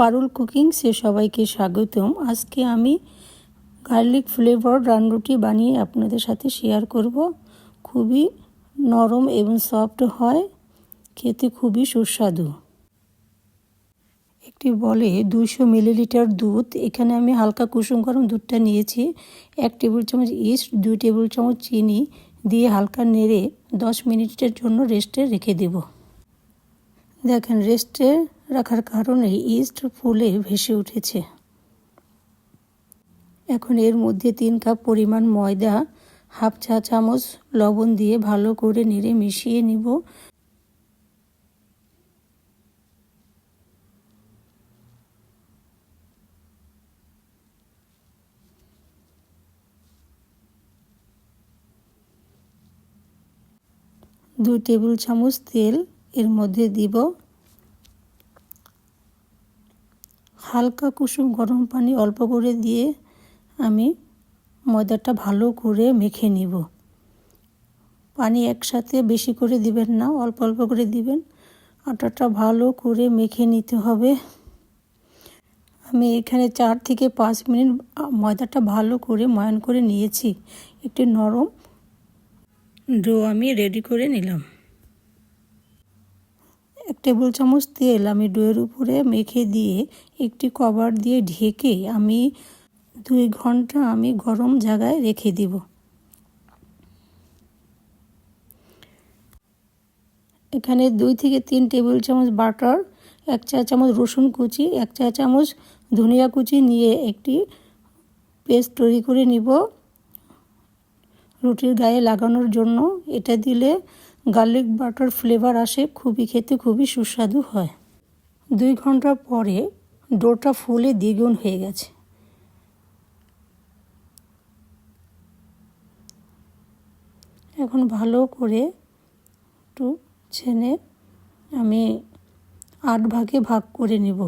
পারুল কুকিংসে সবাইকে স্বাগতম। আজকে আমি গার্লিক ফ্লেভার রানরুটি বানিয়ে আপনাদের সাথে শেয়ার করব। খুবই নরম এবং সফট হয়, খেতে খুবই সুস্বাদু। একটি বলে 200 মিলিলিটার দুধ, এখানে আমি হালকা কুসুম গরম দুধটা নিয়েছি। 1 টেবিল চামচ ইস্ট, 2 টেবিল চামচ চিনি দিয়ে হালকা নেড়ে 10 মিনিটের জন্য রেস্টে রেখে দেব। দেখেন, রেস্টে রাখার কারণে ইস্ট ফুলে ভেসে উঠেছে। এখন এর মধ্যে 3 কাপ পরিমাণ ময়দা, হাফ চা চামচ লবণ দিয়ে ভালো করে নেড়ে মিশিয়ে নিব। দু টেবিল চামচ তেল এর মধ্যে দিব। হালকা কুসুম গরম পানি অল্প করে দিয়ে আমি ময়দাটা ভালো করে মেখে নিব। পানি একসাথে বেশি করে দিবেন না, অল্প অল্প করে দিবেন। আটাটা ভালো করে মেখে নিতে হবে। আমি এখানে 4 থেকে 5 মিনিট ময়দাটা ভালো করে ময়ান করে নিয়েছি। একটি নরম ডো আমি রেডি করে নিলাম। 1 টেবিল চামচ তেল আমি ডোয়ের উপরে মেখে দিয়ে একটি কভার দিয়ে ঢেকে আমি 2 ঘন্টা আমি গরম জায়গায় রেখে দিব। এখানে 2 থেকে 3 টেবিল চামচ বাটার, 1 চা চামচ রসুন কুচি, 1 চা চামচ ধনিয়া কুচি নিয়ে একটি পেস্ট তৈরি করে নিব রুটির গায়ে লাগানোর জন্য। এটা দিলে গার্লিক বাটার ফ্লেভার আসে, খেতে খুবই সুস্বাদু হয়। 2 ঘন্টা পরে ডোটা ফুলে দ্বিগুণ হয়ে গেছে। এখন ভালো করে একটু ছেনে আমি 8 ভাগে ভাগ করে নিব।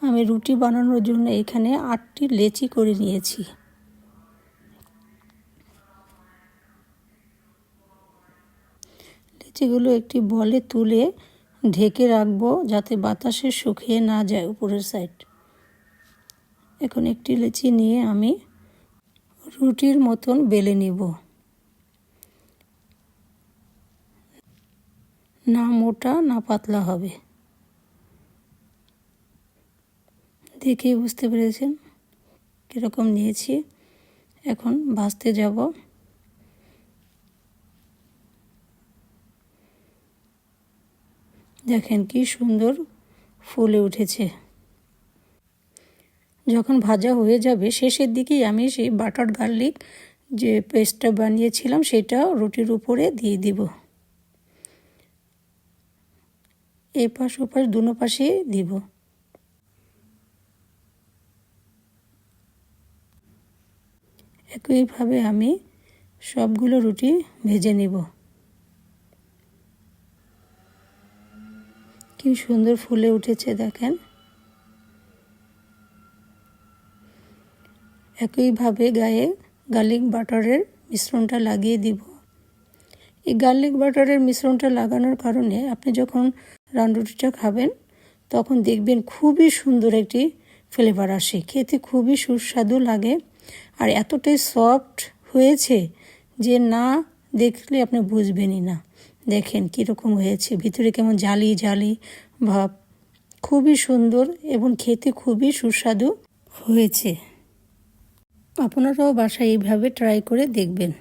আমি রুটি বানানোর জন্য এখানে 8টি লেচি করে নিয়েছি। লেচিগুলো একটি বলে তুলে ঢেকে রাখবো যাতে বাতাসে শুকিয়ে না যায় উপরের সাইড। এখন একটি লেচি নিয়ে আমি রুটির মতন বেলে নিব। না মোটা না পাতলা হবে। দেখেই বুঝতে পেরেছেন কীরকম নিয়েছি। এখন ভাজতে যাব। দেখেন কি সুন্দর ফুলে উঠেছে। যখন ভাজা হয়ে যাবে শেষের দিকেই আমি সেই বাটার গার্লিক যে পেস্টটা বানিয়েছিলাম সেটা রুটির উপরে দিয়ে দিব। এপাশ ওপাশ দুনো পাশে দিব। একইভাবে আমি সবগুলো রুটি ভেজে নিব। কি সুন্দর ফুলে উঠেছে দেখেন। একইভাবে গায়ে গার্লিক বাটারের মিশ্রণটা লাগিয়ে দিব। এই গার্লিক বাটারের মিশ্রণটা লাগানোর কারণে আপনি যখন রানরুটিটা খাবেন তখন দেখবেন খুবই সুন্দর একটি ফ্লেভার আসে, খেতে খুবই সুস্বাদু লাগে। আর এতটাই সফট হয়েছে যে না দেখলে আপনি বুঝবেনই না। দেখেন কীরকম হয়েছে, ভিতরে কেমন জালি জালি ভাব, খুবই সুন্দর এবং খেতে খুবই সুস্বাদু হয়েছে। আপনারাও বাসায় এইভাবে ট্রাই করে দেখবেন।